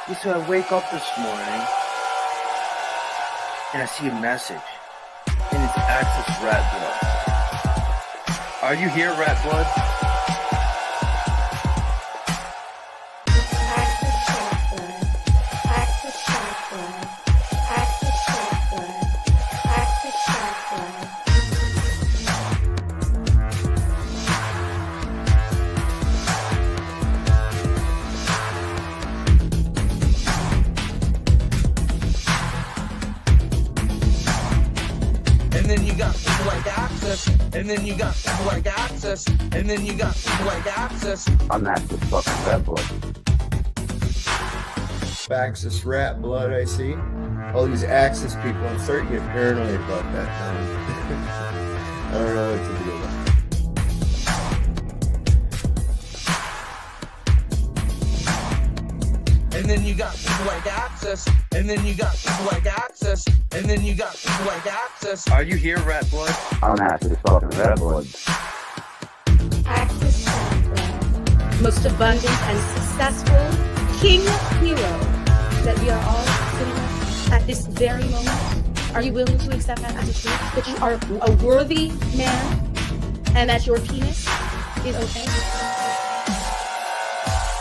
Yeah, so I wake up this morning and I see a message, and it's Access Rattblood. Are you here, Rattblood? And then you got people like Access, and then you got people like Access, and then you got people like Access. I'm Access fucking Rattblood. Access Rattblood, I see. All these Access people, I'm starting to get paranoid about that now. I don't know what to do about it. And then you got people like Access, and then you got people like Access, and then you got people like Access. Are you here, Rattblood? I'm Access fucking Rattblood. Access Rattblood, most abundant and successful king hero that we are all sitting with at this very moment. Are you willing to accept that as a truth? That you are a worthy man and that your penis is okay?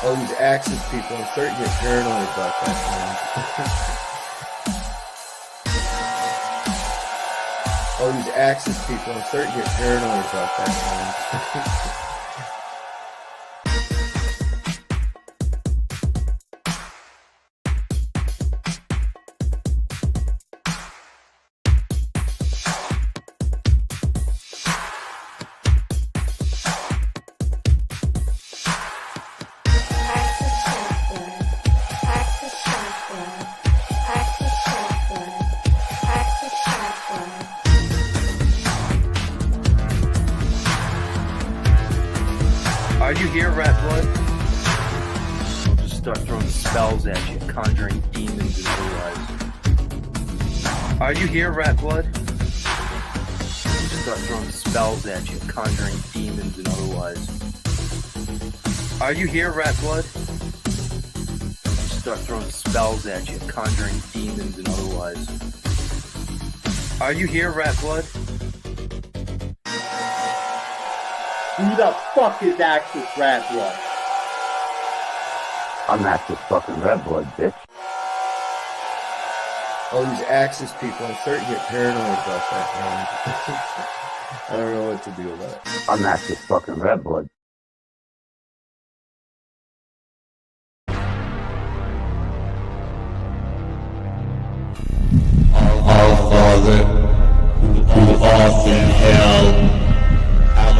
All these Access people, I'm starting to get paranoid about that now. All these Access people, I'm starting to get paranoid about that now. Are you here, Rattblood? I'll just start throwing spells at you, conjuring demons and otherwise. Are you here, Rattblood? I'll just start throwing spells at you, conjuring demons and otherwise. Are you here, Rattblood? I'll just start throwing spells at you, conjuring demons and otherwise. Are you here, Rattblood? Who the fuck is Access Rattblood? I'm Access fucking Rattblood, bitch. All these Access people, I'm starting to get paranoid about that now. I don't know what to do about it. I'm Access fucking Rattblood. Our Father, who art in hell,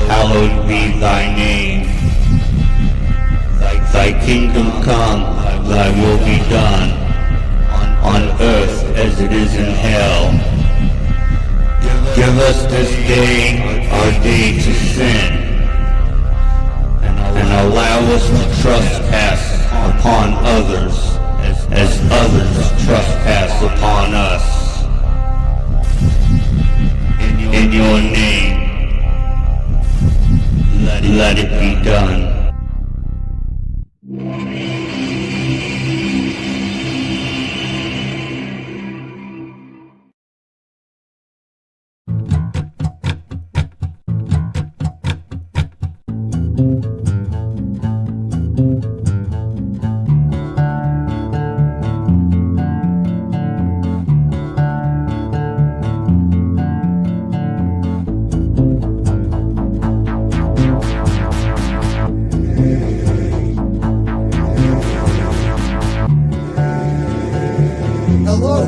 hallowed be thy name. Thy kingdom come, thy will be done, on earth as it is in hell. Give us this day our day to sin, and allow us to trespass upon others, as others trespass upon us. In your name, let it be done.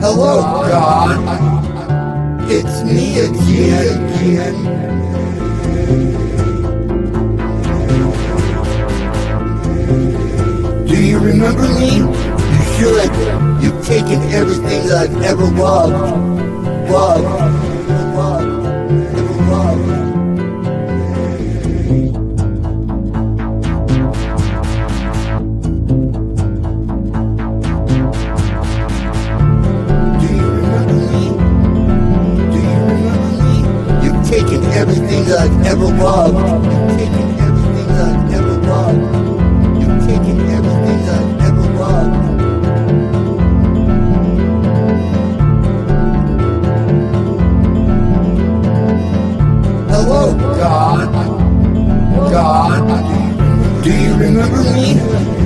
Hello, God. It's me again. Do you remember me? You should. You've taken everything that I've ever loved. Everything that I've ever loved. You've taken everything that I've ever loved. You've taken everything that I've ever loved. Hello, God. God, do you remember me?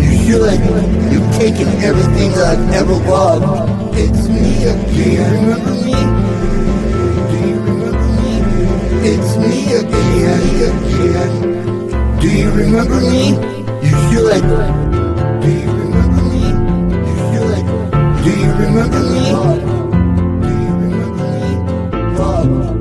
You should. You've taken everything that I've ever loved. It's me again. Do you remember me? Do you remember me? It's me again. Do you remember me? You should. Do you remember me? You should. Do you remember me? Do you remember me? Love.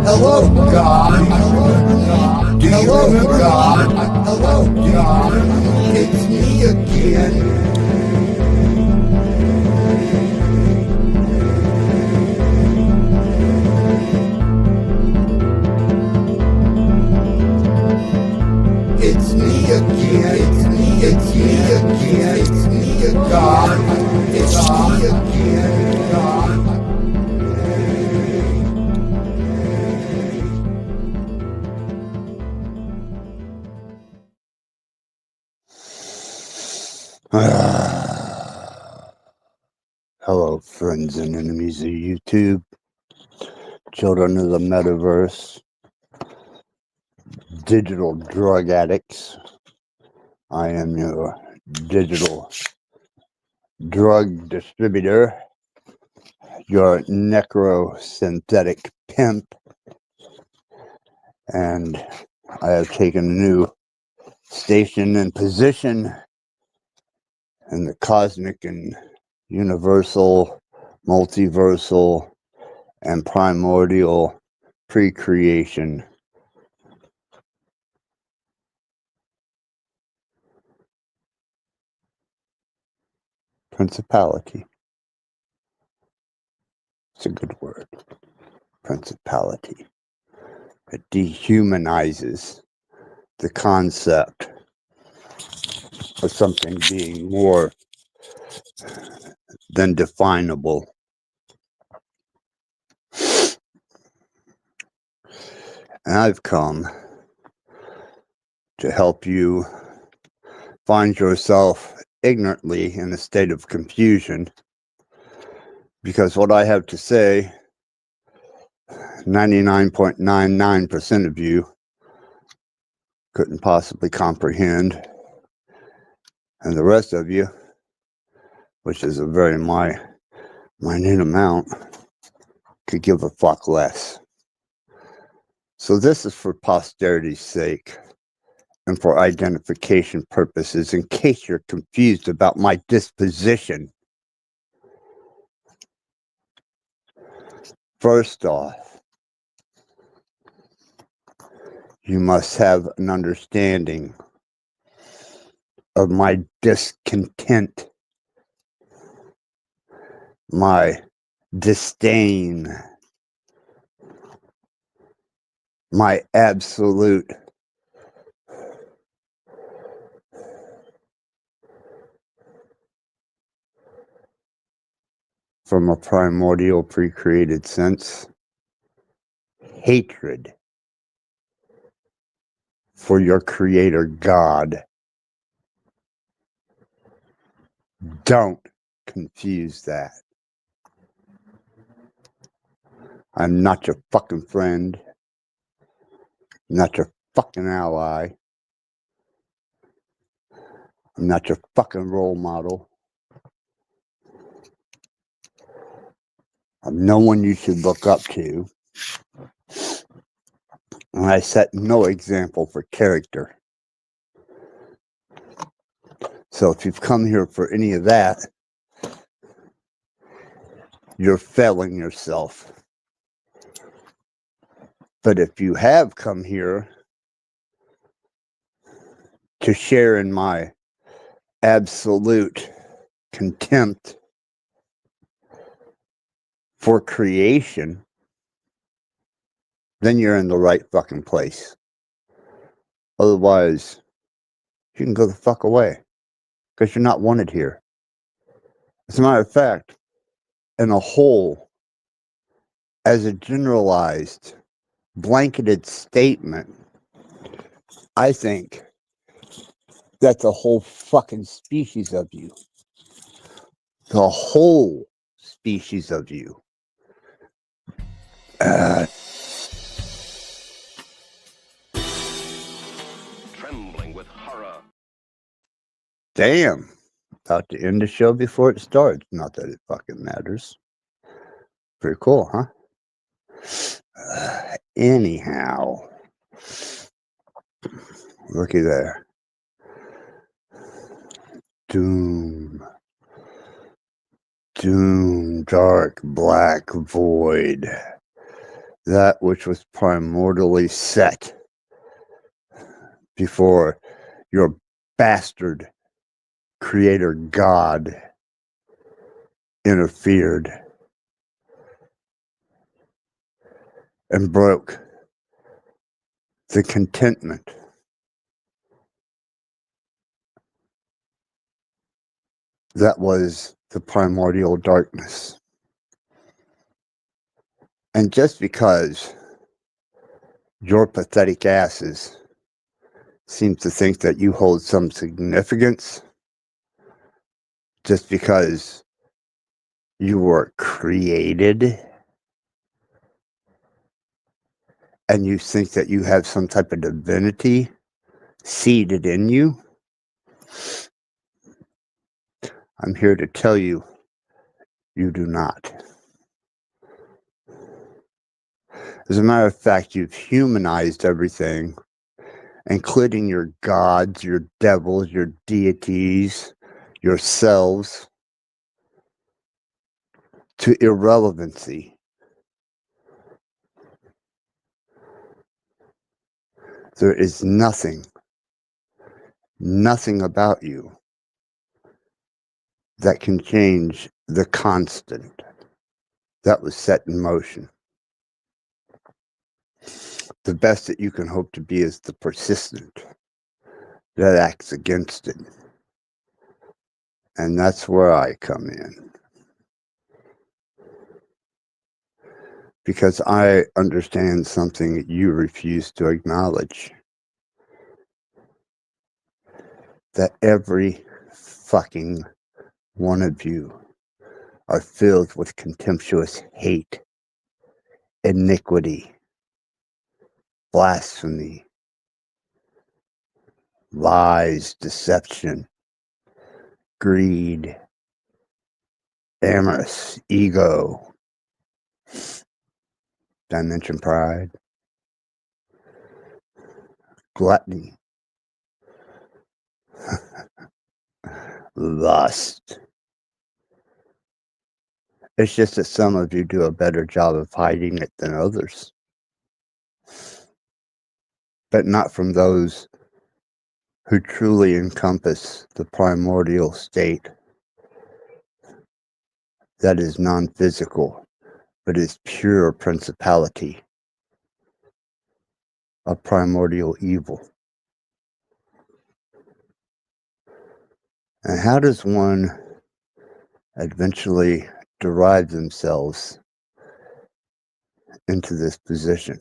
Hello, God. Do you remember God? Hello, God. It's me again. It's me again. It's me again. It's me again. God. It's me again. God. Hello, friends and enemies of YouTube, children of the metaverse, digital drug addicts. I am your digital drug distributor, your necrosynthetic pimp, and I have taken a new station and position in the cosmic and universal, multiversal, and primordial pre-creation. Principality. It's a good word. Principality. It dehumanizes the concept of something being more than definable. And I've come to help you find yourself ignorantly in a state of confusion, because what I have to say, 99.99% of you couldn't possibly comprehend, and the rest of you, which is a very minute amount, could give a fuck less. So this is for posterity's sake and for identification purposes, in case you're confused about my disposition. First off, you must have an understanding of my discontent, my disdain, my absolute from a primordial pre-created sense, hatred for your creator God. Don't confuse that. I'm not your fucking friend. I'm not your fucking ally. I'm not your fucking role model. I'm no one you should look up to. And I set no example for character. So if you've come here for any of that, you're failing yourself. But if you have come here to share in my absolute contempt for creation, then you're in the right fucking place. Otherwise, you can go the fuck away because you're not wanted here. As a matter of fact, in a whole, as a generalized, blanketed statement, I think that's a whole fucking species of you. The whole species of you. Trembling with horror. Damn. About to end the show before it starts. Not that it fucking matters. Pretty cool, huh? Anyhow. Looky there. Doom. Doom, dark, black void. That which was primordially set before your bastard creator God interfered and broke the contentment that was the primordial darkness. And just because your pathetic asses seem to think that you hold some significance, just because you were created and you think that you have some type of divinity seated in you, I'm here to tell you, you do not. As a matter of fact, you've humanized everything, including your gods, your devils, your deities, yourselves, to irrelevancy. There is nothing about you that can change the constant that was set in motion. The best that you can hope to be is the persistent that acts against it. And that's where I come in. Because I understand something that you refuse to acknowledge. That every fucking one of you are filled with contemptuous hate, iniquity, blasphemy, lies, deception, greed, amorous, ego, dimension pride, gluttony, lust. It's just that some of you do a better job of hiding it than others. But not from those who truly encompass the primordial state that is non-physical, but is pure principality of primordial evil. And how does one eventually derive themselves into this position?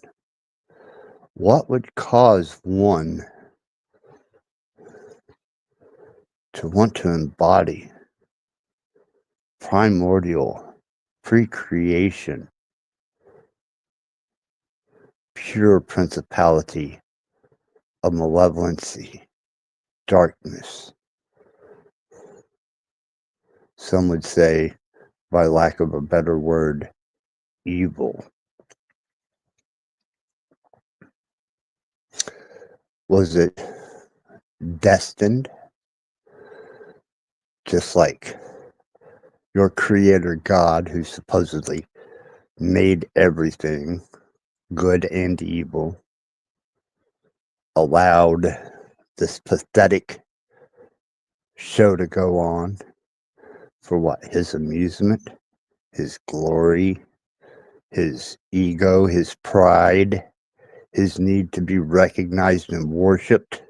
What would cause one to want to embody primordial, pre-creation, pure principality of malevolency, darkness? Some would say, by lack of a better word, evil. Was it destined? Just like your creator God, who supposedly made everything, good and evil, allowed this pathetic show to go on for what? His amusement, his glory, his ego, his pride, his need to be recognized and worshipped.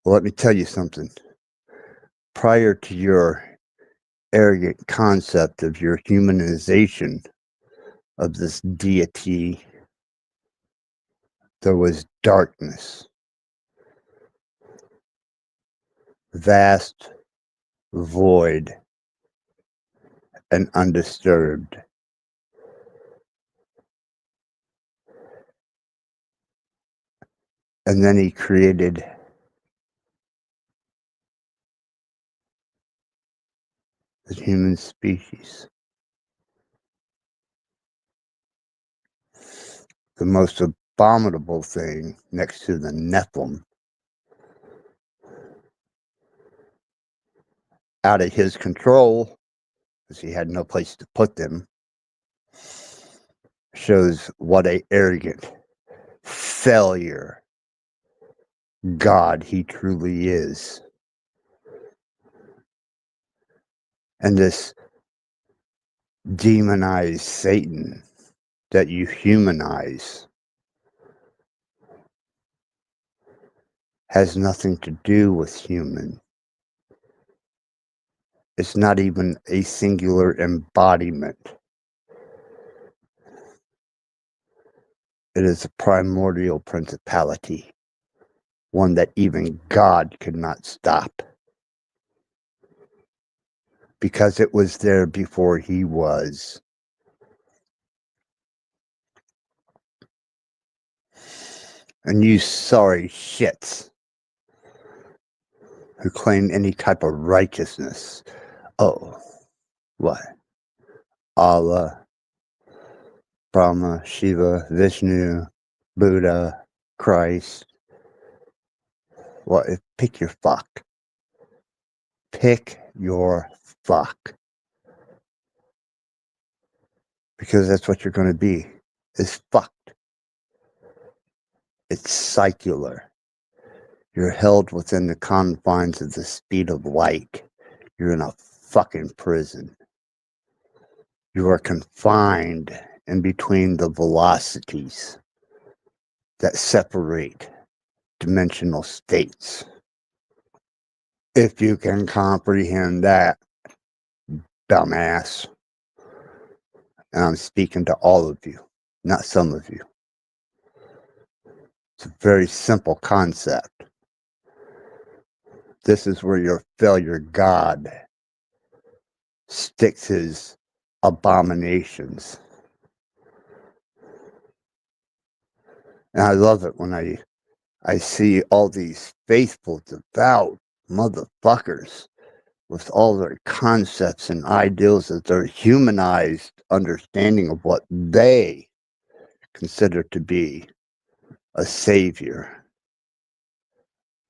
Well, let me tell you something. Prior to your arrogant concept of your humanization of this deity, there was darkness, vast, void, and undisturbed. And then he created the human species. The most abominable thing next to the Nephilim, out of his control, because he had no place to put them, shows what a arrogant failure God he truly is. And this demonized Satan that you humanize has nothing to do with human. It's not even a singular embodiment. It is a primordial principality, one that even God could not stop, because it was there before he was. And you sorry shits who claim any type of righteousness. Oh, what? Allah, Brahma, Shiva, Vishnu, Buddha, Christ. Well, pick your fuck. Pick your fuck. Because that's what you're going to be, is fucked. It's secular. You're held within the confines of the speed of light. You're in a fucking prison. You are confined in between the velocities that separate dimensional states. If you can comprehend that, dumbass. And I'm speaking to all of you, not some of you. It's a very simple concept. This is where your failure God sticks his abominations. And I love it when I see all these faithful, devout motherfuckers with all their concepts and ideals of their humanized understanding of what they consider to be a savior,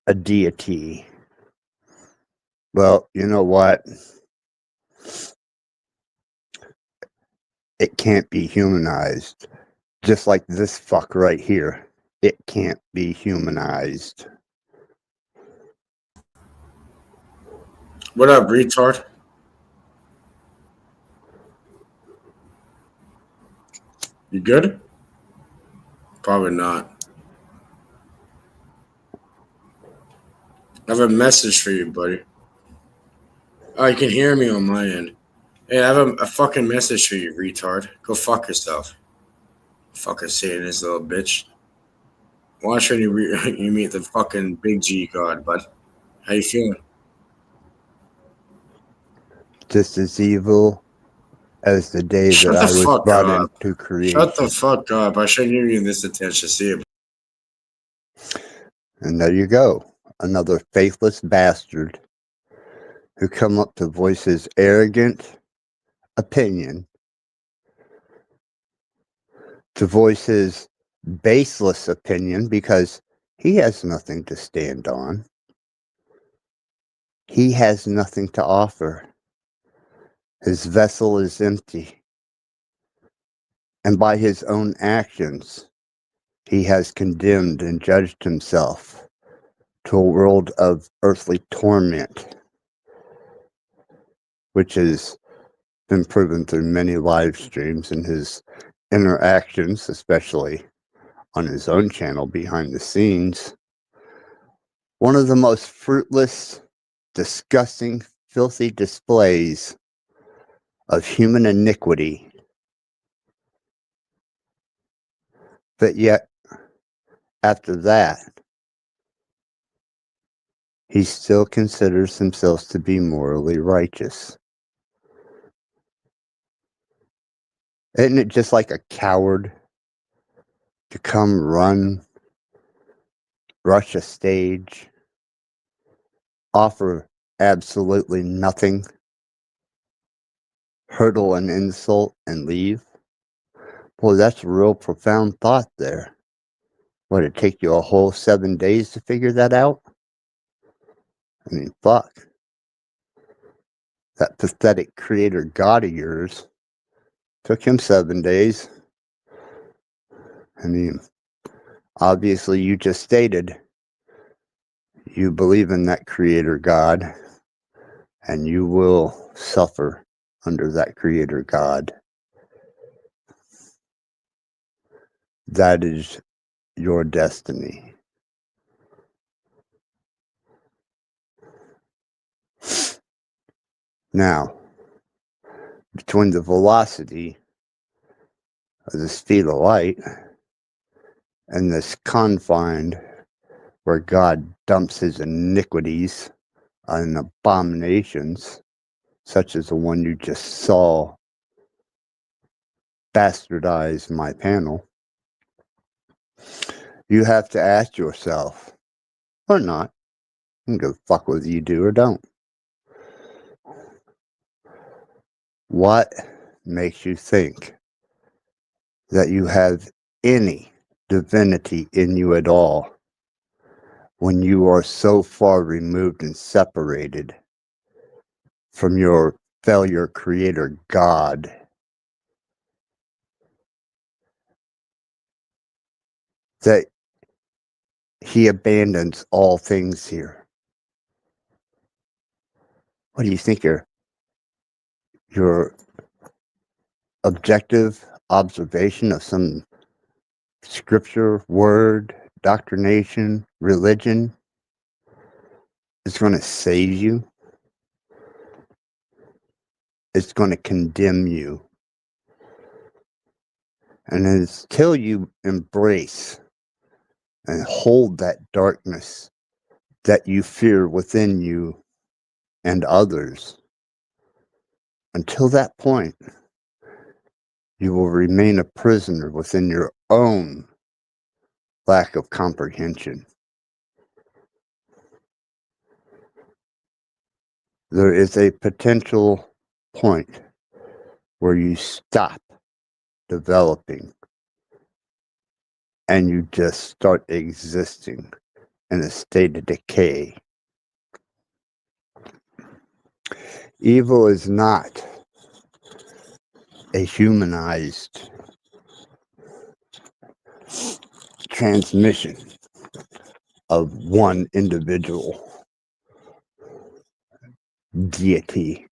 a deity. Well, you know what? It can't be humanized. Just like this fuck right here. It can't be humanized. What up, retard? You good? Probably not. I have a message for you, buddy. Oh, you can hear me on my end. Hey, I have a fucking message for you, retard. Go fuck yourself. Fucking saying this little bitch. Why should you you meet the fucking big G god, bud? How you feeling? Just as evil as the day Shut that the I was fuck brought up. into creation. Shut the fuck up. I shouldn't give you this attention. See you. And there you go. Another faithless bastard who come up to voice his arrogant opinion, to voice his baseless opinion, because he has nothing to stand on. He has nothing to offer. His vessel is empty. And by his own actions, he has condemned and judged himself to a world of earthly torment, which has been proven through many live streams and his interactions, especially on his own channel behind the scenes, one of the most fruitless, disgusting, filthy displays of human iniquity. But yet, after that, he still considers himself to be morally righteous. Isn't it just like a coward to come rush a stage, offer absolutely nothing, hurtle an insult, and leave? Boy, that's a real profound thought there. Would it take you a whole 7 days to figure that out? I mean, fuck. That pathetic creator god of yours took him 7 days. I mean, obviously you just stated you believe in that creator god, and you will suffer under that creator god. That is your destiny. Now, between the velocity of the speed of light and this confined where God dumps his iniquities and abominations, such as the one you just saw bastardize my panel, you have to ask yourself, or not, I don't give a fuck whether you do or don't, what makes you think that you have any divinity in you at all when you are so far removed and separated from your failure creator God? That he abandons all things here. What do you think your objective observation of some scripture, word, doctrination, religion is going to save you? It's going to condemn you. And until you embrace and hold that darkness that you fear within you and others, until that point, you will remain a prisoner within your own lack of comprehension. There is a potential point where you stop developing and you just start existing in a state of decay. Evil is not a humanized transmission of one individual deity.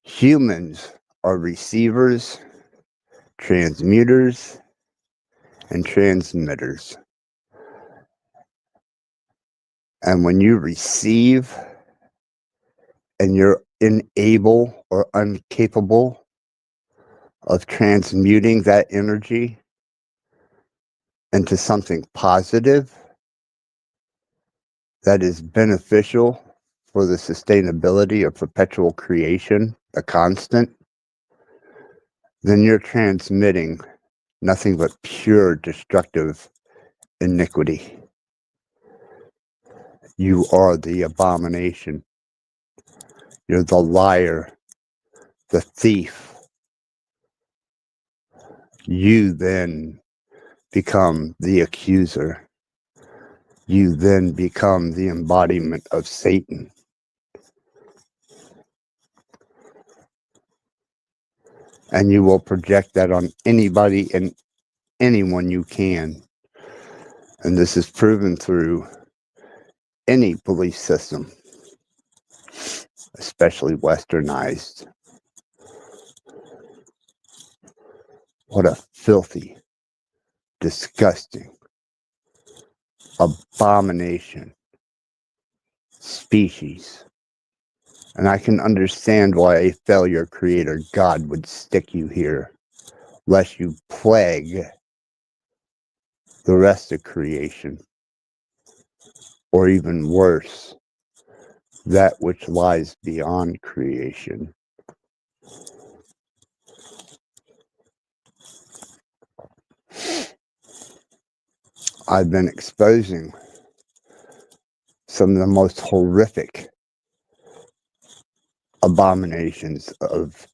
Humans are receivers, transmuters, and transmitters. And when you receive and you're unable or incapable of transmuting that energy into something positive that is beneficial for the sustainability of perpetual creation, a constant, then you're transmitting nothing but pure destructive iniquity. You are the abomination. You're the liar, the thief. You then become the accuser. You then become the embodiment of Satan. And you will project that on anybody and anyone you can. And this is proven through any belief system, especially westernized. What a filthy, disgusting, abomination species. And I can understand why a failure creator God would stick you here, lest you plague the rest of creation, or even worse, that which lies beyond creation. I've been exposing some of the most horrific abominations of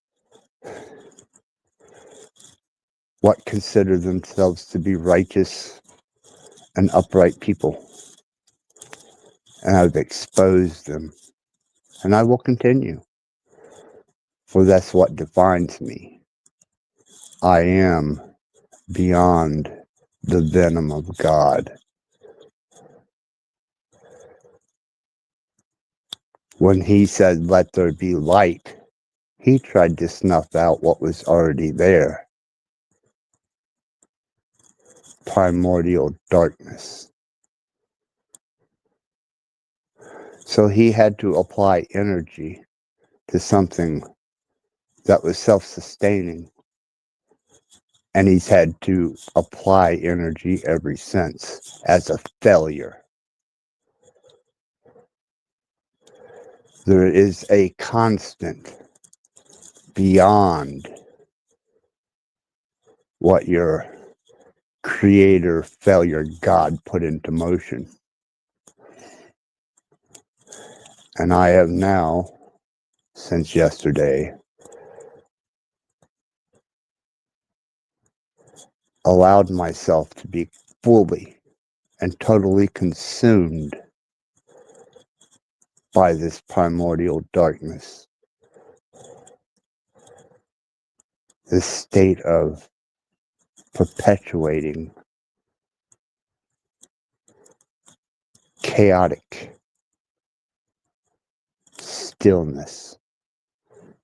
what consider themselves to be righteous and upright people. And I've exposed them. And I will continue. For that's what defines me. I am beyond the venom of God. When he said, "Let there be light," he tried to snuff out what was already there. Primordial darkness. So he had to apply energy to something that was self-sustaining. And he's had to apply energy ever since as a failure. There is a constant beyond what your creator failure God put into motion. And I have now, since yesterday, allowed myself to be fully and totally consumed by this primordial darkness. This state of perpetuating chaotic stillness,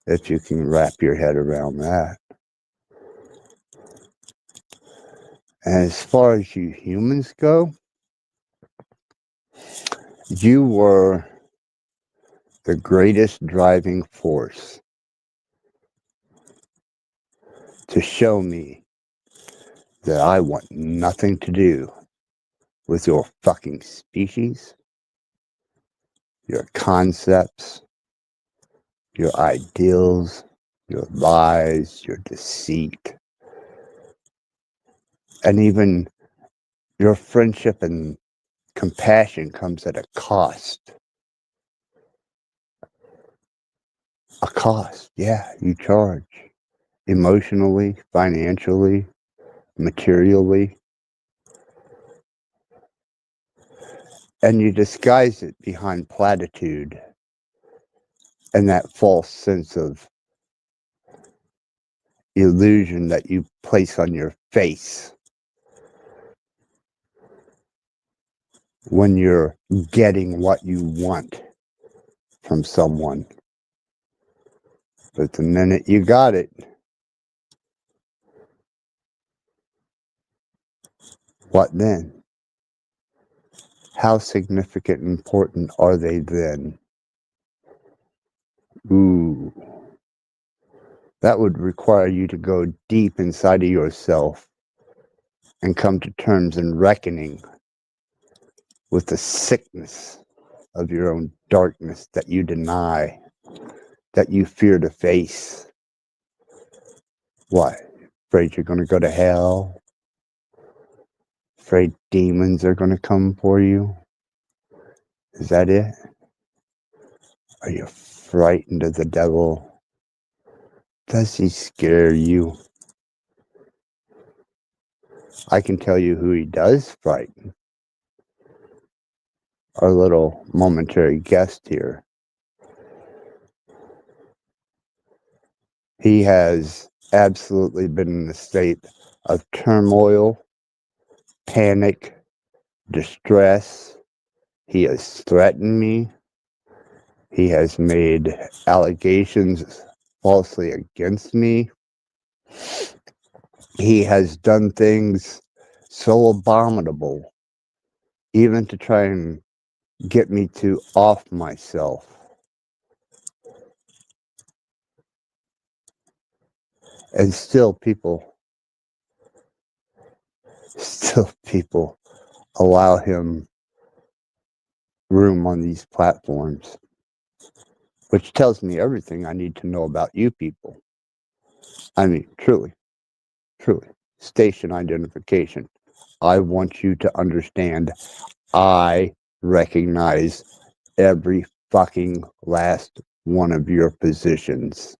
if you can wrap your head around that. And as far as you humans go, you were the greatest driving force to show me that I want nothing to do with your fucking species, your concepts, your ideals, your lies, your deceit, and even your friendship and compassion comes at a cost. A cost, yeah, you charge. Emotionally, financially, materially. And you disguise it behind platitude and that false sense of illusion that you place on your face when you're getting what you want from someone. But the minute you got it, what then? How significant and important are they then? Ooh. That would require you to go deep inside of yourself and come to terms and reckoning with the sickness of your own darkness that you deny, that you fear to face. What? Afraid you're going to go to hell? Afraid demons are going to come for you? Is that it? Are you frightened of the devil? Does he scare you? I can tell you who he does frighten. Our little momentary guest here. He has absolutely been in a state of turmoil, panic, distress. He has threatened me. He has made allegations falsely against me. He has done things so abominable, even to try and get me to off myself. And still people allow him room on these platforms, which tells me everything I need to know about you people. I mean, truly, station identification. I want you to understand I recognize every fucking last one of your positions.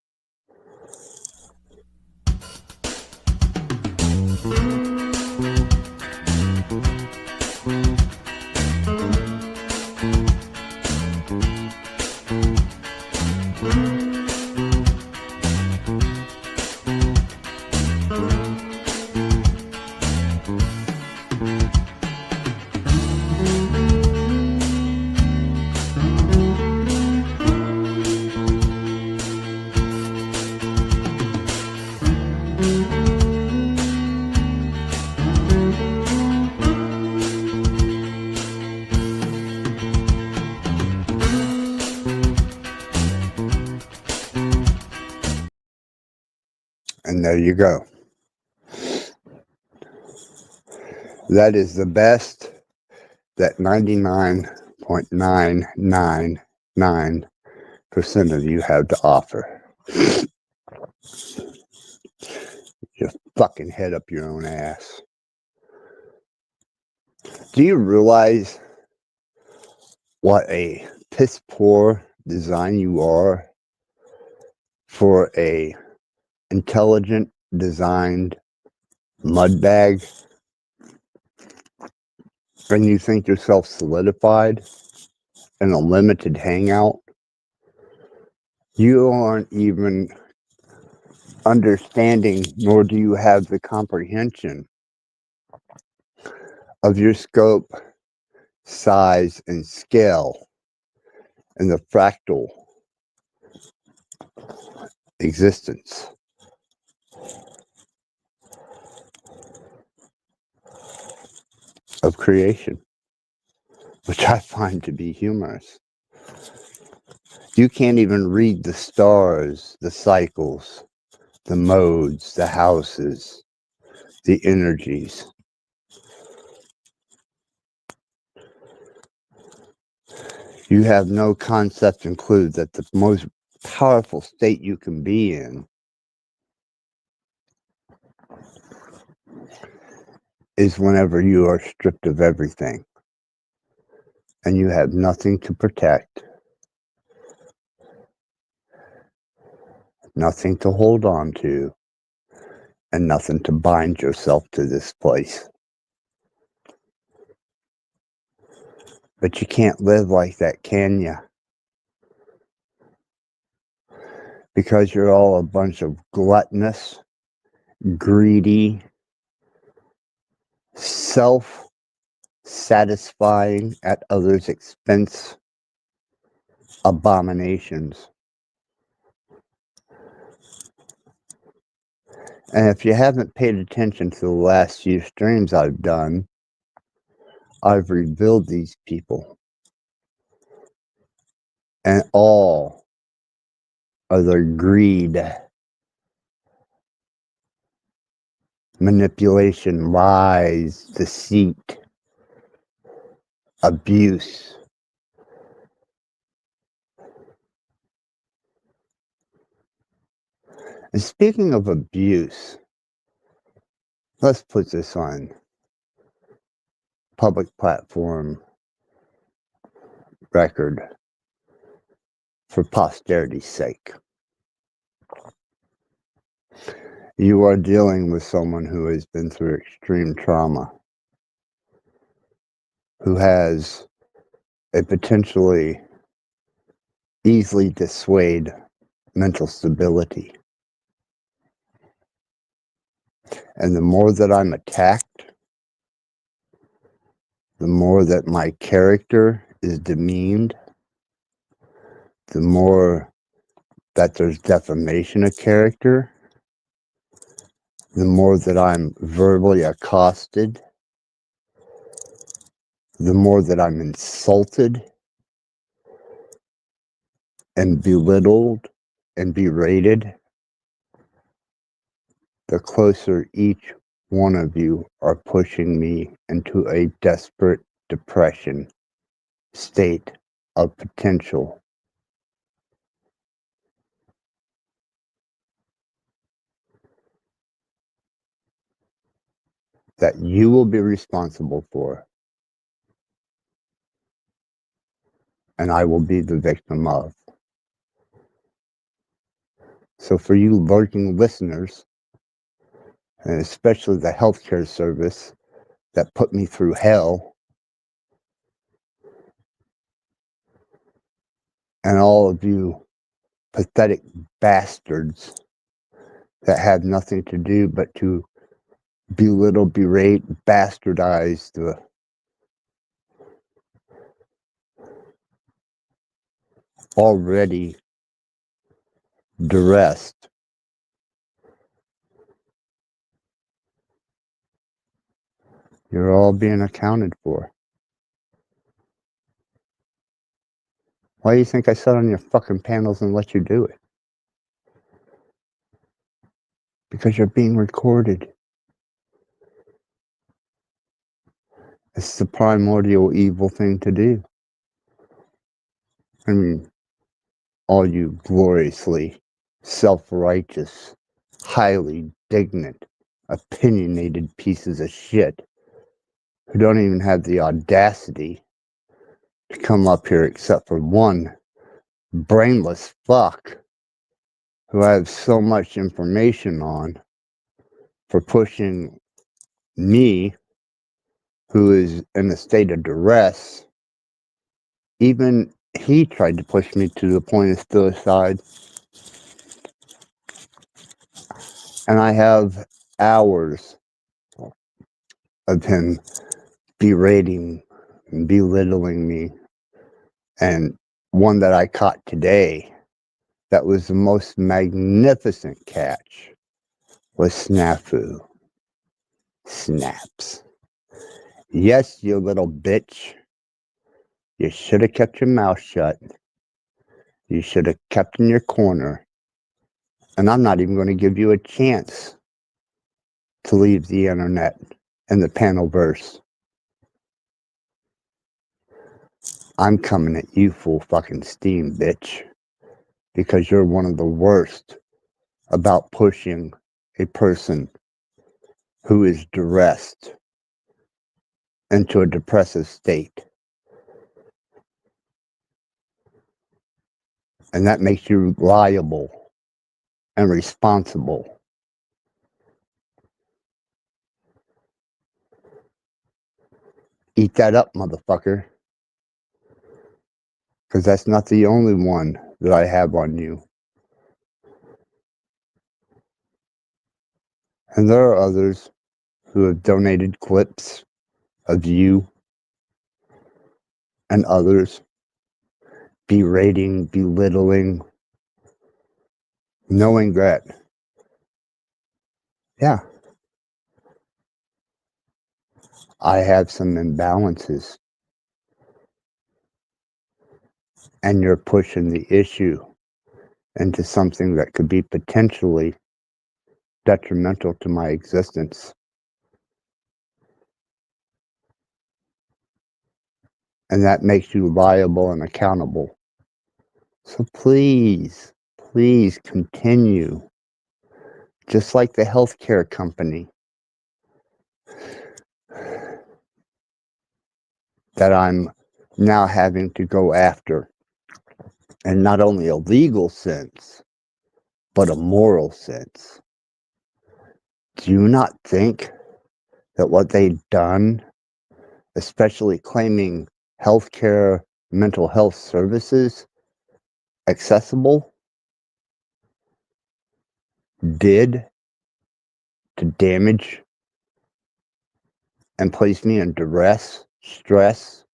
And there you go. That is the best that 99.999% of you have to offer. You fucking head up your own ass. Do you realize what a piss poor design you are for a intelligent designed mud bag? And you think yourself solidified in a limited hangout? You aren't even understanding, nor do you have the comprehension of your scope, size, and scale in the fractal existence. Of creation, which I find to be humorous. You can't even read the stars, the cycles, the modes, the houses, the energies. You have no concept and clue that the most powerful state you can be in is whenever you are stripped of everything and you have nothing to protect, nothing to hold on to, and nothing to bind yourself to this place. But you can't live like that, can you? Because you're all a bunch of gluttonous, greedy, self-satisfying at others' expense abominations. And if you haven't paid attention to the last few streams I've done, I've revealed these people and all of their greed, manipulation, lies, deceit, abuse. And speaking of abuse, let's put this on public platform record for posterity's sake. You are dealing with someone who has been through extreme trauma, who has a potentially easily dissuade mental stability. And the more that I'm attacked, the more that my character is demeaned, the more that there's defamation of character, the more that I'm verbally accosted, the more that I'm insulted and belittled and berated, the closer each one of you are pushing me into a desperate depression state of potential. That you will be responsible for, and I will be the victim of. So for you lurking listeners, and especially the healthcare service that put me through hell, and all of you pathetic bastards that have nothing to do but to belittle, berate, bastardize the already duressed. You're all being accounted for. Why do you think I sat on your fucking panels and let you do it? Because you're being recorded. It's the primordial evil thing to do. I mean, all you gloriously self-righteous, highly indignant, opinionated pieces of shit who don't even have the audacity to come up here except for one brainless fuck who I have so much information on for pushing me, who is in a state of duress. Even he tried to push me to the point of suicide. And I have hours of him berating and belittling me. And one that I caught today that was the most magnificent catch was snafu. Snaps. Yes, you little bitch. You should have kept your mouth shut. You should have kept in your corner. And I'm not even going to give you a chance to leave the internet and the panelverse. I'm coming at you full fucking steam, bitch. Because you're one of the worst about pushing a person who is duressed into a depressive state. And that makes you liable and responsible. Eat that up, motherfucker. Because that's not the only one that I have on you. And there are others who have donated clips of you and others berating, belittling, knowing that, yeah, I have some imbalances. And you're pushing the issue into something that could be potentially detrimental to my existence. And that makes you liable and accountable. So please, please continue. Just like the healthcare company that I'm now having to go after. And not only a legal sense, but a moral sense. Do you not think that what they've done, especially claiming healthcare, mental health services accessible, did to damage and place me in duress, stress?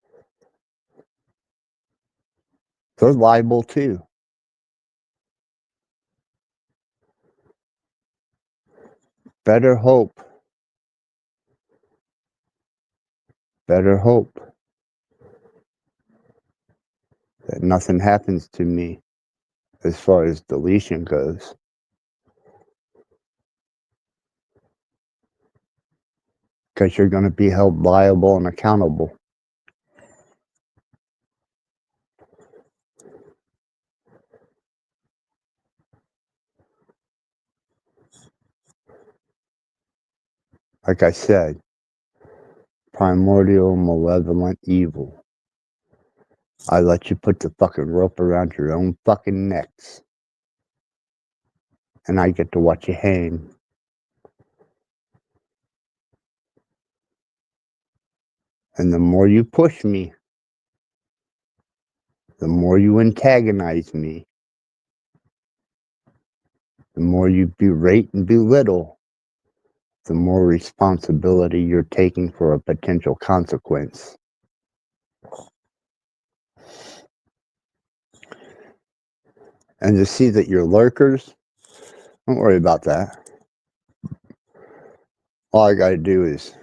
They're liable too. better hope that nothing happens to me as far as deletion goes. Because you're going to be held liable and accountable. Like I said, primordial, malevolent evil. I let you put the fucking rope around your own fucking necks. And I get to watch you hang. And the more you push me, the more you antagonize me, the more you berate and belittle, the more responsibility you're taking for a potential consequence. And to see that you're lurkers, don't worry about that. All I gotta do is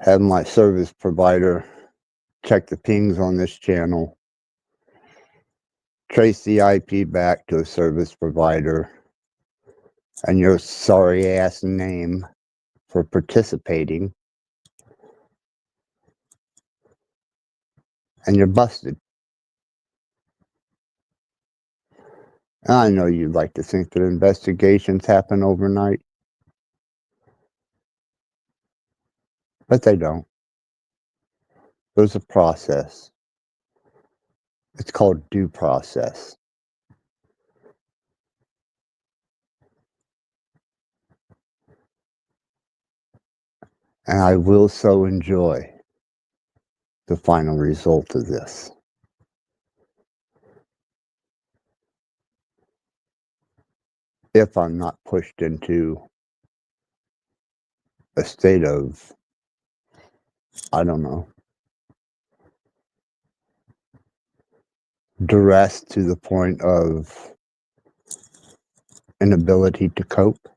have my service provider check the pings on this channel, trace the IP back to a service provider, and your sorry ass name for participating, and you're busted. I know you'd like to think that investigations happen overnight, but they don't. There's a process. It's called due process. And I will so enjoy the final result of this. If I'm not pushed into a state of, I don't know, duress to the point of inability to cope.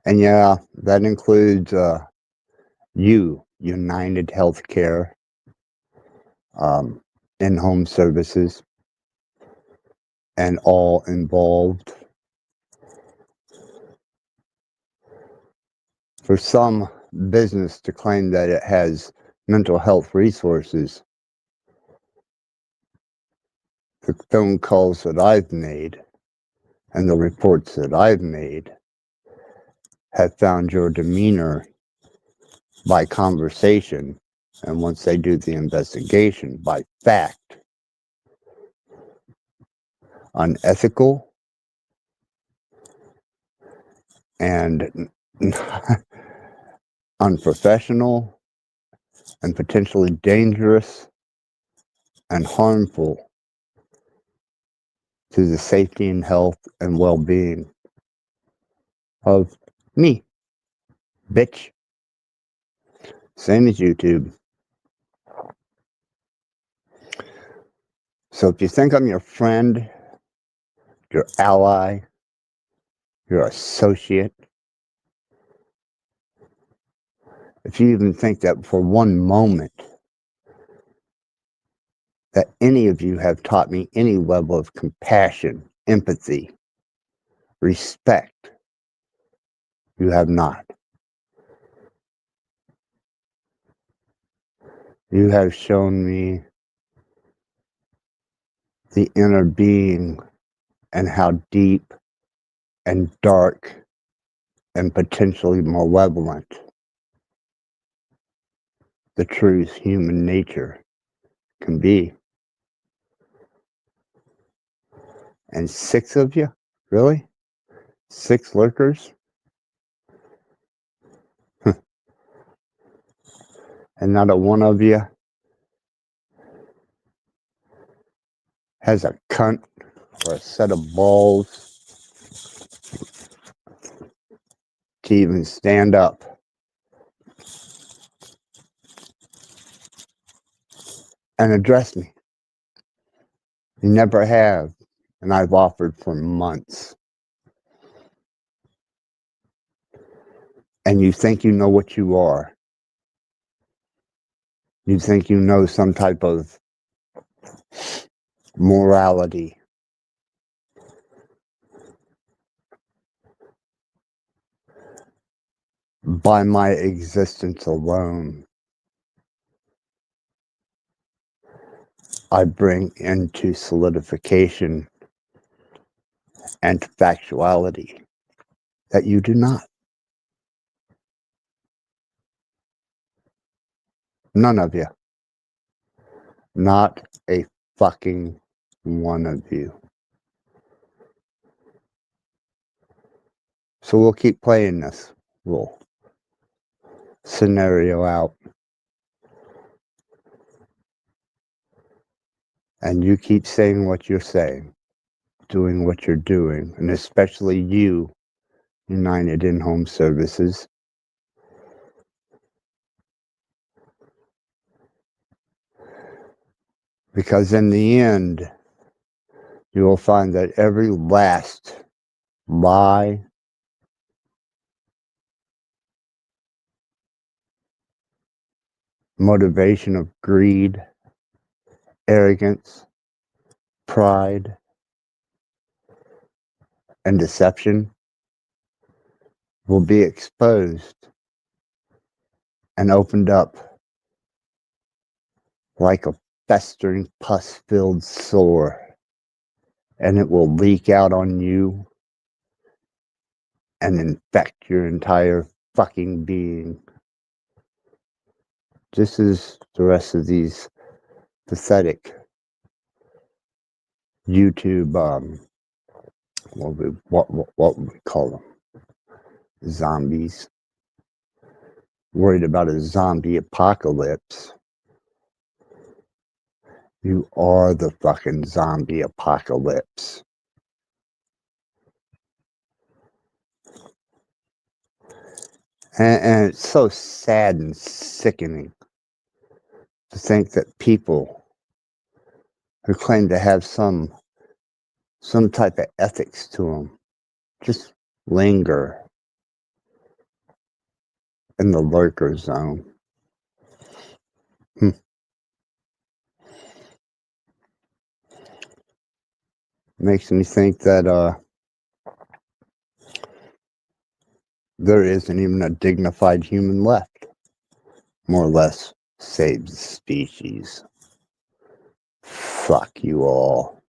And yeah, that includes United Healthcare, in-home services, and all involved. For some business to claim that it has mental health resources, the phone calls that I've made and the reports that I've made have found your demeanor by conversation, and once they do the investigation, by fact, unethical and unprofessional and potentially dangerous and harmful to the safety and health and well-being of me, bitch. Same as YouTube. So if you think I'm your friend, your ally, your associate, if you even think that for one moment that any of you have taught me any level of compassion, empathy, respect, you have not. You have shown me the inner being and how deep and dark and potentially malevolent the true human nature can be. And 6 of you? Really? 6 lurkers? And not a one of you has a cunt or a set of balls to even stand up and address me. You never have. and I've offered for months. And you think you know what you are. You think you know some type of morality. By my existence alone, I bring into solidification and factuality that you do not. None of you. Not a fucking one of you. So we'll keep playing this little scenario out. And you keep saying what you're saying, doing what you're doing, and especially you, United In-Home Services. Because in the end, you will find that every last lie, motivation of greed, arrogance, pride, and deception will be exposed and opened up like a festering pus-filled sore, and it will leak out on you and infect your entire fucking being. Just as the rest of these pathetic YouTube, what would we call them? Zombies. Worried about a zombie apocalypse. You are the fucking zombie apocalypse. And it's so sad and sickening to think that people who claim to have some type of ethics to them just linger in the lurker zone. Makes me think that there isn't even a dignified human left, more or less, save the species. Fuck you all.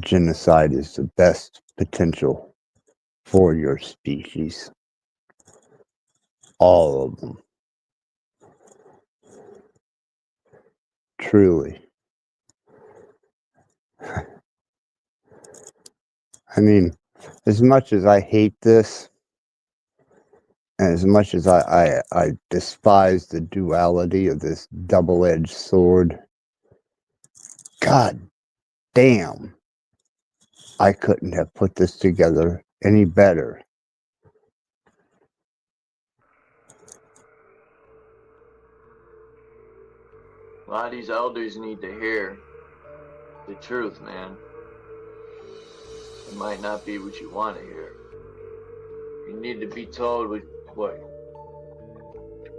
Genocide is the best potential for your species. All of them. Truly. I mean, as much as I hate this, and as much as I despise the duality of this double-edged sword, God damn, I couldn't have put this together any better. A lot of these elders need to hear the truth, man. It might not be what you want to hear. You need to be told what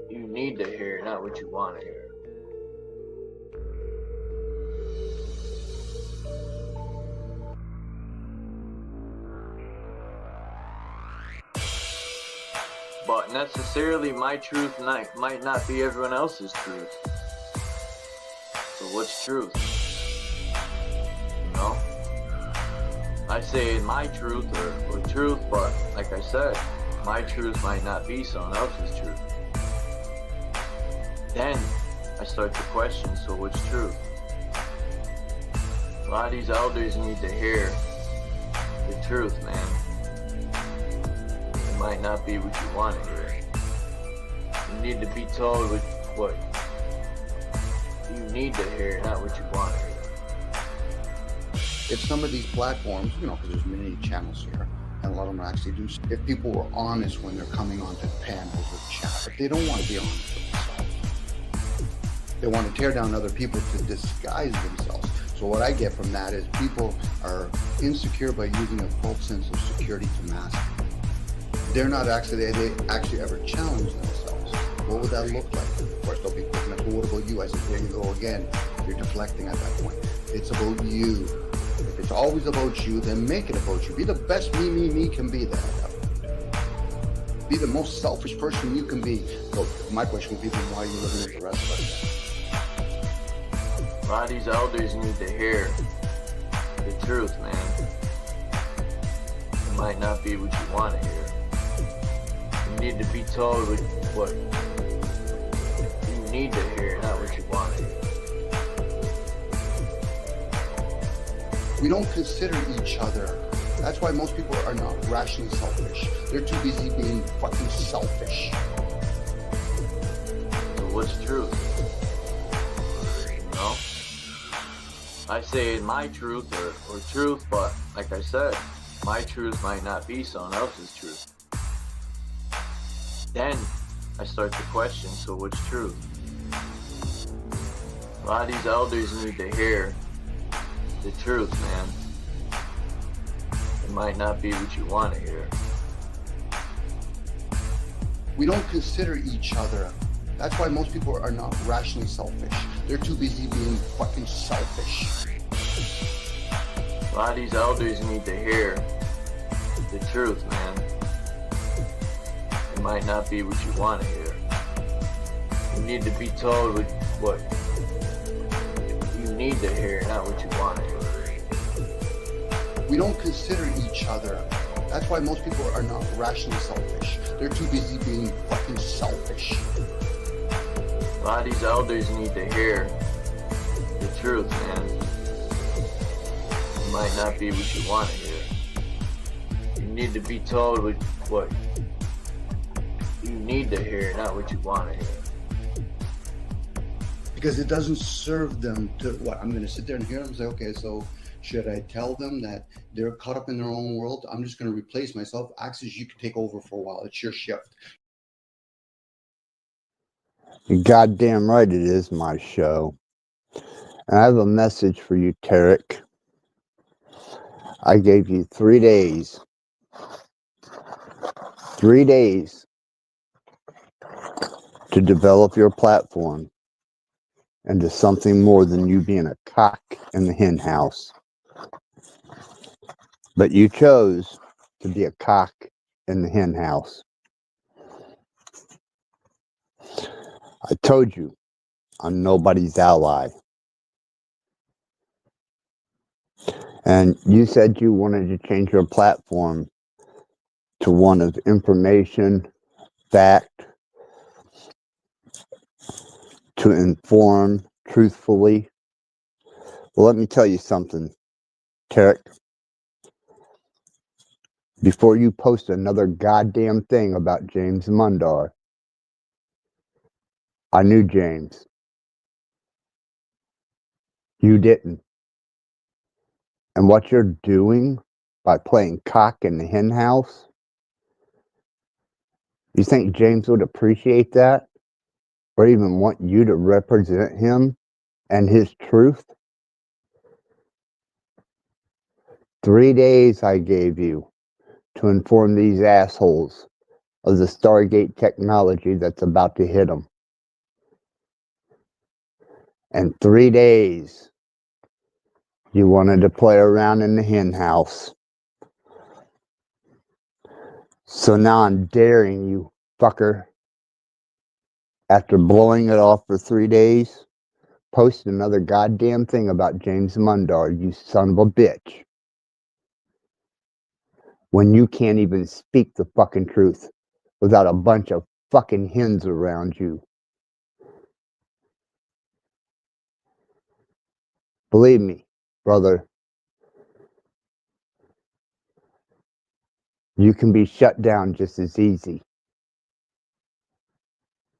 you need to hear, not what you want to hear. But necessarily my truth might not be everyone else's truth. So what's truth? You know? I say my truth or truth, but like I said, my truth might not be someone else's truth. Then I start to question, so what's truth? A lot of these elders need to hear the truth, man. It might not be what you want to hear. You need to be told what you need to hear, not what you want to hear. If some of these platforms, because there's many channels here, and a lot of them actually do, if people were honest when they're coming onto panels or chat, if they don't want to be honest with themselves, they want to tear down other people to disguise themselves. So what I get from that is people are insecure by using a false sense of security to mask it. They're not actually, they actually ever challenge themselves. What would that look like? Of course, they'll be picking up, well, what about you? I said, there you go again. You're deflecting at that point. It's about you. If it's always about you, then make it about you. Be the best me can be there. Be the most selfish person you can be. So my question would be, then why are you living with the rest of us? A lot of these elders need to hear the truth, man. It might not be what you want to hear. You need to be told what you need to hear, not what you want to hear. We don't consider each other. That's why most people are not rationally selfish. They're too busy being fucking selfish. So what's truth? You know? I say my truth or truth, but like I said, my truth might not be someone else's truth. Then I start to question, so what's truth? A lot of these elders need to hear the truth, man. It might not be what you want to hear. We don't consider each other. That's why most people are not rationally selfish. They're too busy being fucking selfish. A lot of these elders need to hear the truth, man. It might not be what you want to hear. You need to be told what you need to hear, not what you want to hear. We don't consider each other. That's why most people are not rationally selfish. They're too busy being fucking selfish. A lot of these elders need to hear the truth, man. It might not be what you want to hear. You need to be told what you need to hear, not what you want to hear. Because it doesn't serve them to, what, I'm going to sit there and hear them and say, okay, so should I tell them that they're caught up in their own world? I'm just going to replace myself. Axis, you can take over for a while. It's your shift. You're goddamn right it is my show. And I have a message for you, Tarek. I gave you 3 days. 3 days to develop your platform into something more than you being a cock in the hen house. But you chose to be a cock in the hen house. I told you, I'm nobody's ally. And you said you wanted to change your platform to one of information, fact, to inform truthfully. Well, let me tell you something, Tarek. Before you post another goddamn thing about James Mundar, I knew James. You didn't. And what you're doing by playing cock in the hen house, you think James would appreciate that? Or even want you to represent him and his truth? 3 days I gave you to inform these assholes of the Stargate technology that's about to hit them. And 3 days you wanted to play around in the hen house. So now I'm daring you, fucker, after blowing it off for 3 days, post another goddamn thing about James Mundar, you son of a bitch. When you can't even speak the fucking truth without a bunch of fucking hens around you. Believe me, brother, you can be shut down just as easy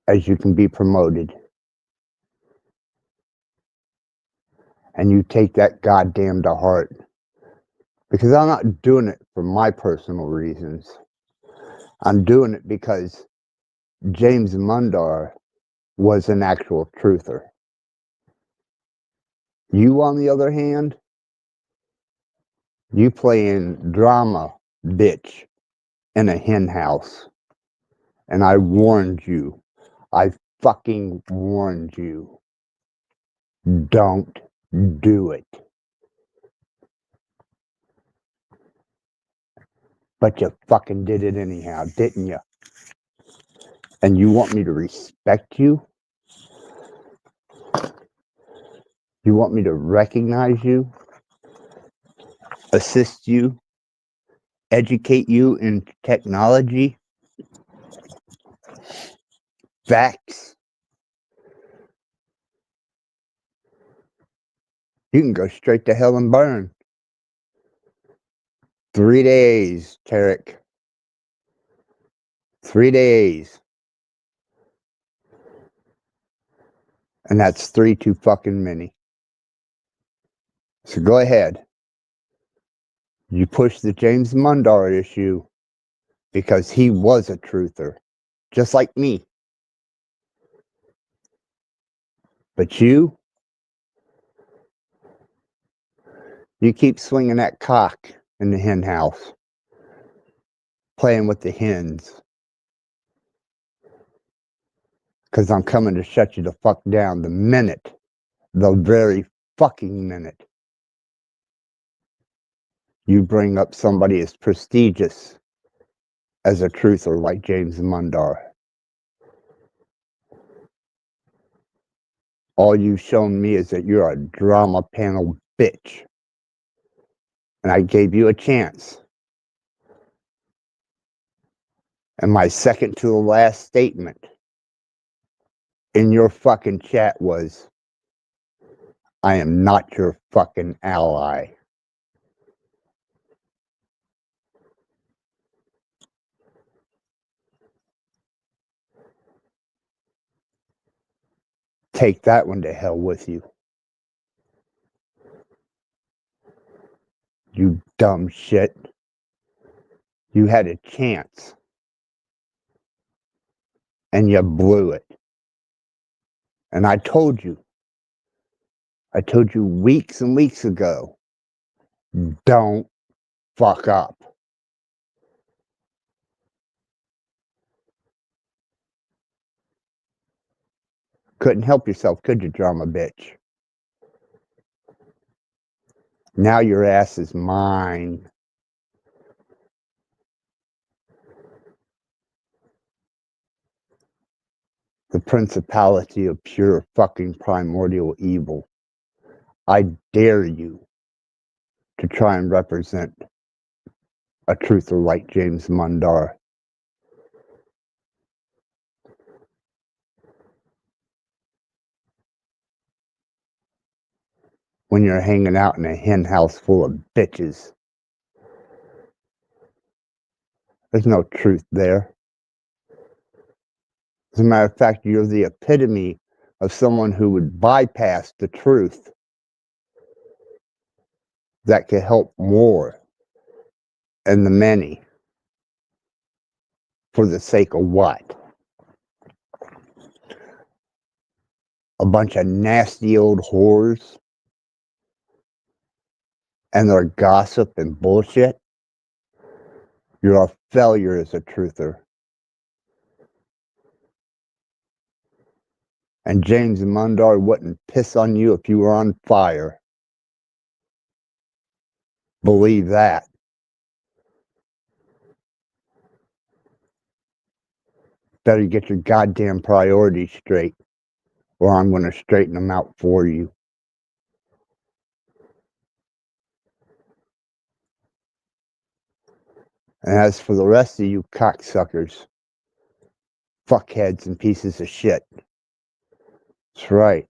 as you can be promoted. And you take that goddamn to heart. Because I'm not doing it for my personal reasons. I'm doing it because James Mundar was an actual truther. You, on the other hand, you playing drama, bitch, in a hen house. And I warned you. I fucking warned you. Don't do it. But you fucking did it anyhow, didn't you? And you want me to respect you? You want me to recognize you? Assist you? Educate you in technology? Facts? You can go straight to hell and burn. 3 days, Tarek. 3 days. And that's 3 too fucking many. So go ahead. You push the James Mundar issue because he was a truther, just like me. But you keep swinging that cock in the hen house, playing with the hens. Because I'm coming to shut you the fuck down the very fucking minute you bring up somebody as prestigious as a truther like James Mundar. All you've shown me is that you're a drama panel bitch. And I gave you a chance. And my second to the last statement in your fucking chat was, I am not your fucking ally. Take that one to hell with you. You dumb shit. You had a chance. And you blew it. And I told you weeks and weeks ago, don't fuck up. Couldn't help yourself, could you, drama bitch? Now your ass is mine. The principality of pure fucking primordial evil. I dare you to try and represent a truther like James Mundar. When you're hanging out in a hen house full of bitches. There's no truth there. As a matter of fact, you're the epitome of someone who would bypass the truth that could help more and the many. For the sake of what? A bunch of nasty old whores and their gossip and bullshit? You're a failure as a truther. And James Mundar wouldn't piss on you if you were on fire. Believe that. Better get your goddamn priorities straight, or I'm going to straighten them out for you. And as for the rest of you cocksuckers, fuckheads and pieces of shit, that's right.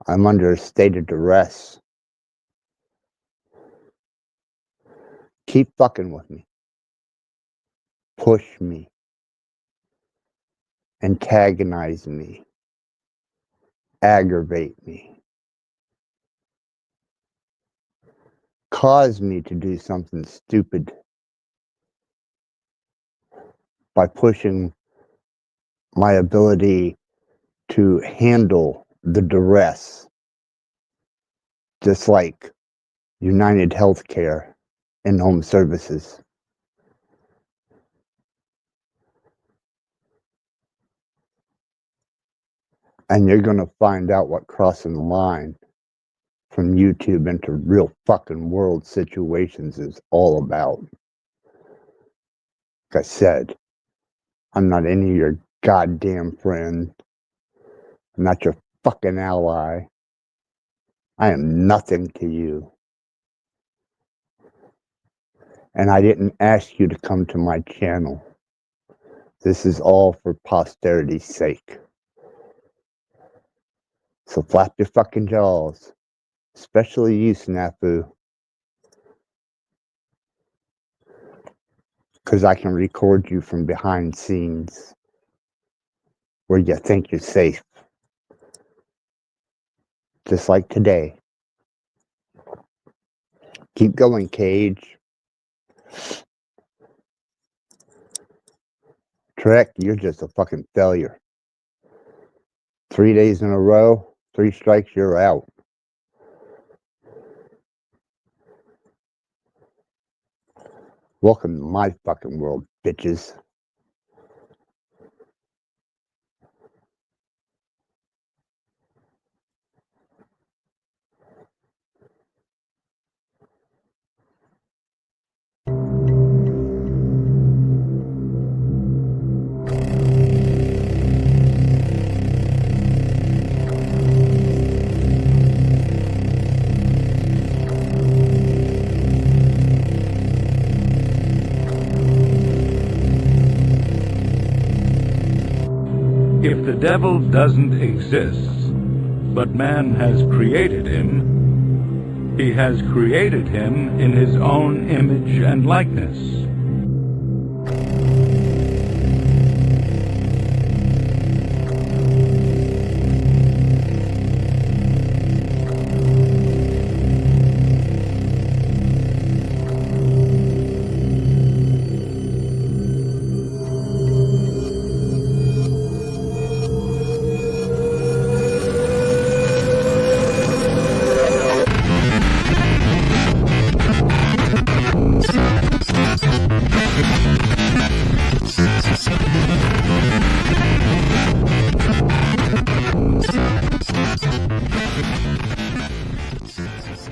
I'm under a state of duress. Keep fucking with me. Push me. Antagonize me. Aggravate me. Cause me to do something stupid by pushing my ability to handle the duress just like United Healthcare and Home Services. And you're going to find out what crossing the line from YouTube into real fucking world situations is all about. Like I said, I'm not any of your goddamn friend. I'm not your fucking ally. I am nothing to you. And I didn't ask you to come to my channel. This is all for posterity's sake. So flap your fucking jaws. Especially you, Snafu. Because I can record you from behind scenes where you think you're safe. Just like today. Keep going, Cage. Trek, you're just a fucking failure. 3 days in a row, 3 strikes, you're out. Welcome to my fucking world, bitches. If the devil doesn't exist, but man has created him, he has created him in his own image and likeness.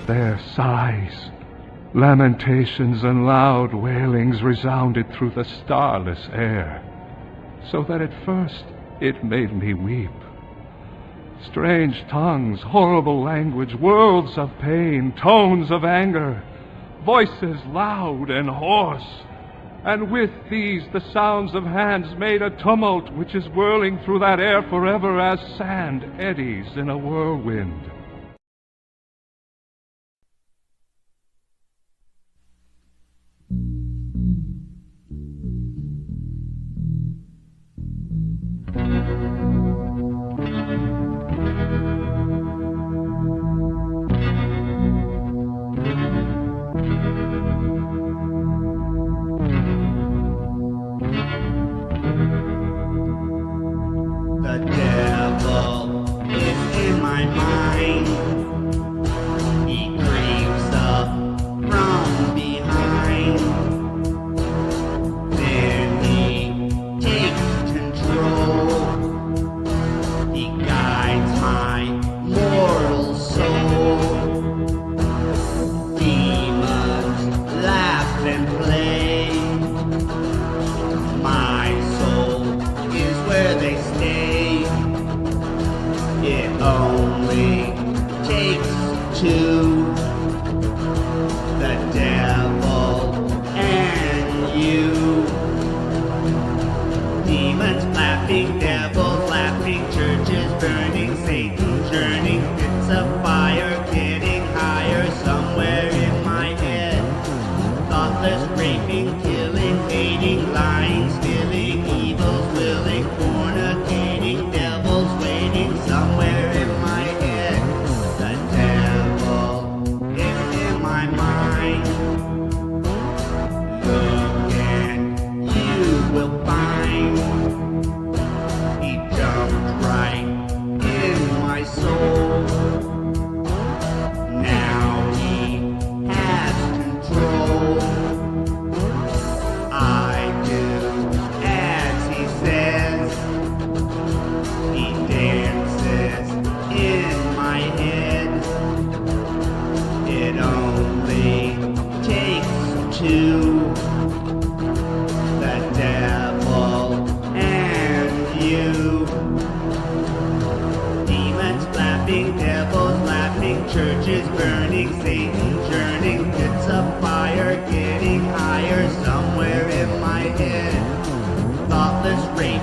Their sighs, lamentations, and loud wailings resounded through the starless air, so that at first it made me weep. Strange tongues, horrible language, worlds of pain, tones of anger, voices loud and hoarse, and with these the sounds of hands made a tumult which is whirling through that air forever as sand eddies in a whirlwind. The devil is in my mind. He creeps up from behind. Then he takes control. He guides my mortal soul. Demons laugh and play. My soul is where they stay. It only takes two, the devil and you. Demons laughing, devils laughing, churches burning, Satan churning, bits of fire getting higher somewhere in my head. Thoughtless raping, killing, hating, lying, stealing, evils willing, fornicating, devils waiting somewhere in my head. The devil is in my mind. Look and you will find he jumped right in my soul. Now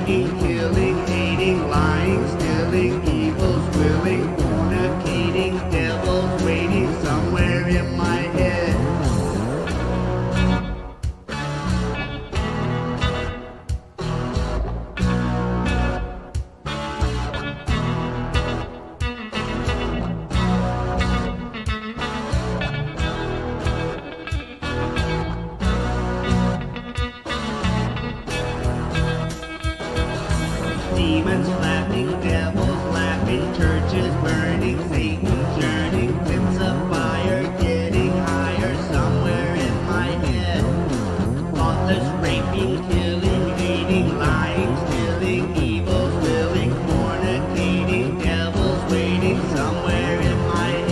raping, killing, hating, lying, stealing, evil's willing, fornicating, devils waiting somewhere in my head. Demons clapping, devils laughing, churches burning, Satan churning, pits of fire getting higher somewhere in my head. Thoughtless raping, killing, hating, lying, stealing, evil's willing, fornicating, devils waiting somewhere in my head.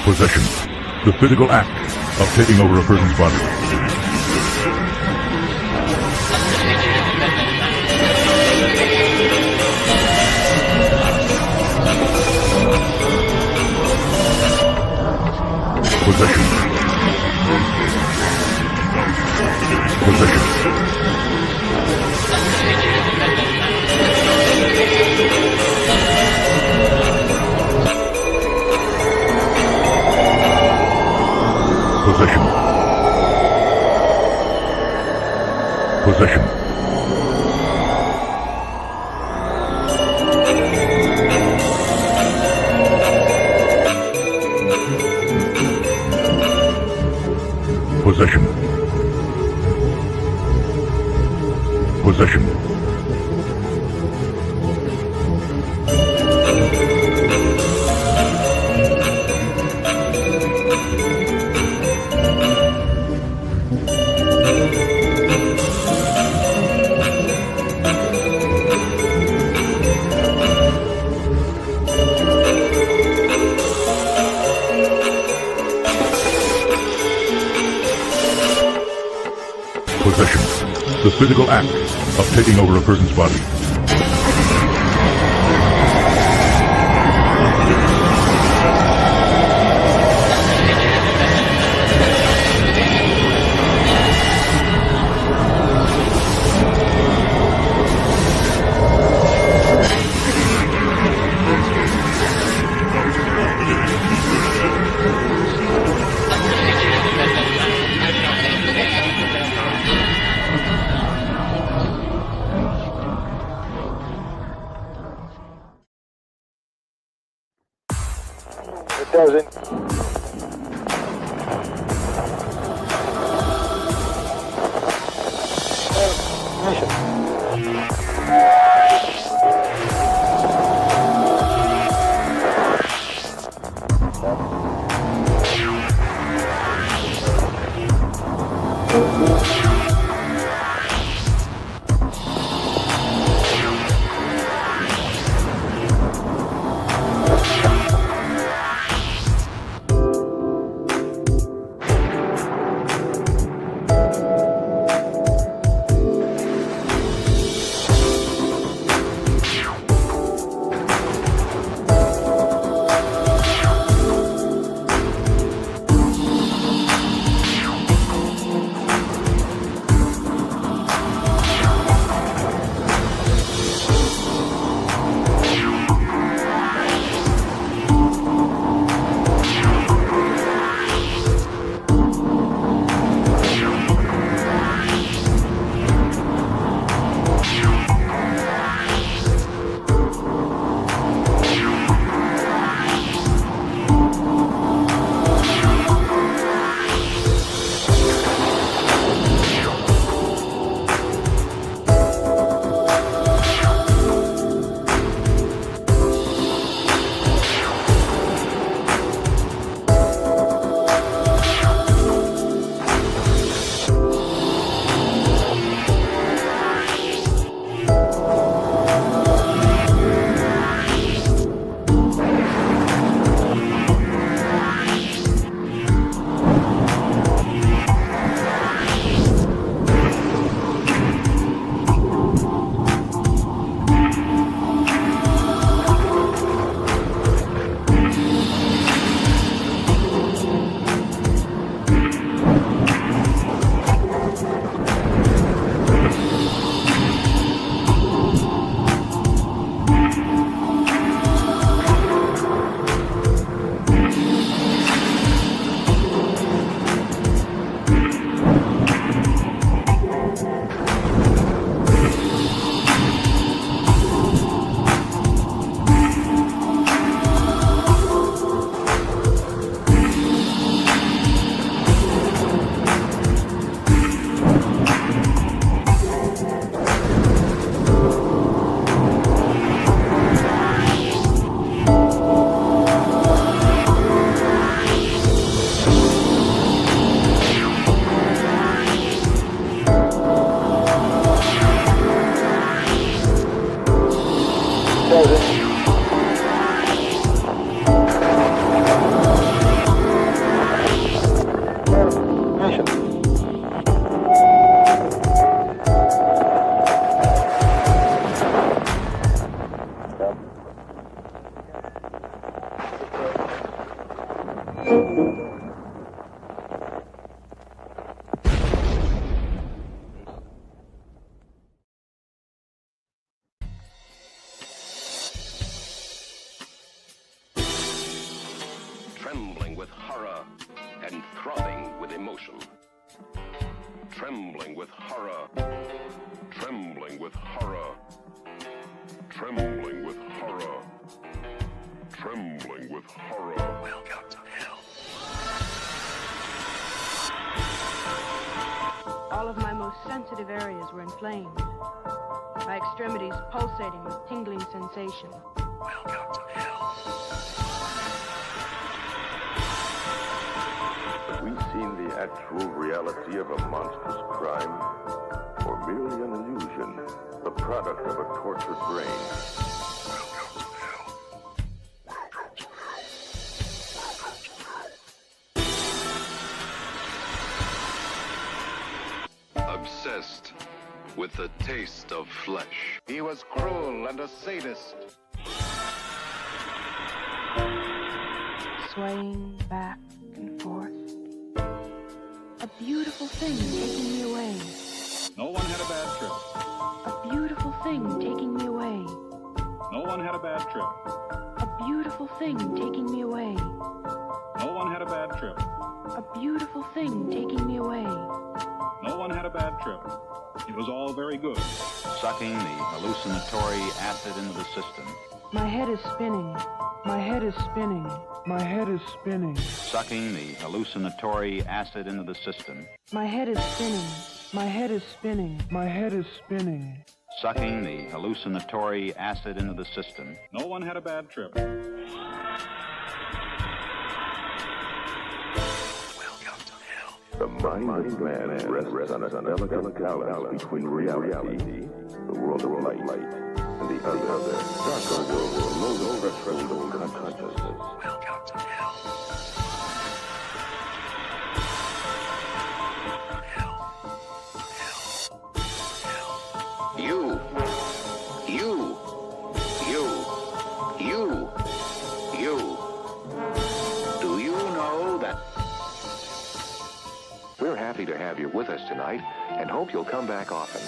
Possession. The physical act of taking over a person's body. Possession. Possession. Possession. Possession. Possession. Possession. The physical act of taking over a person's body. It doesn't. Trembling with horror and throbbing with emotion. Trembling with horror. Trembling with horror. Trembling with horror. Trembling with horror. Welcome to hell. All of my most sensitive areas were inflamed. My extremities pulsating with tingling sensation. Welcome to hell. Have we seen the actual reality of a monstrous crime? Or merely an illusion, the product of a tortured brain? Obsessed sadist with the taste of flesh. He was cruel and a sadist. Swaying back and forth. A beautiful thing taking me away. No one had a bad trip. A beautiful thing taking me away. No one had a bad trip. A beautiful thing taking me away. No one had a bad trip. A beautiful thing taking me away. No one had a bad trip. It was all very good. Sucking the hallucinatory acid into the system. My head is spinning. My head is spinning. My head is spinning. Sucking the hallucinatory acid into the system. My head is spinning. My head is spinning. My head is spinning. Sucking the hallucinatory acid into the system. No one had a bad trip. The mind of man rests on a delicate balance between reality, the world of light, and the other, darker world below the threshold of consciousness. Welcome to hell. You. Do you know that? We're happy to have you with us tonight and hope you'll come back often.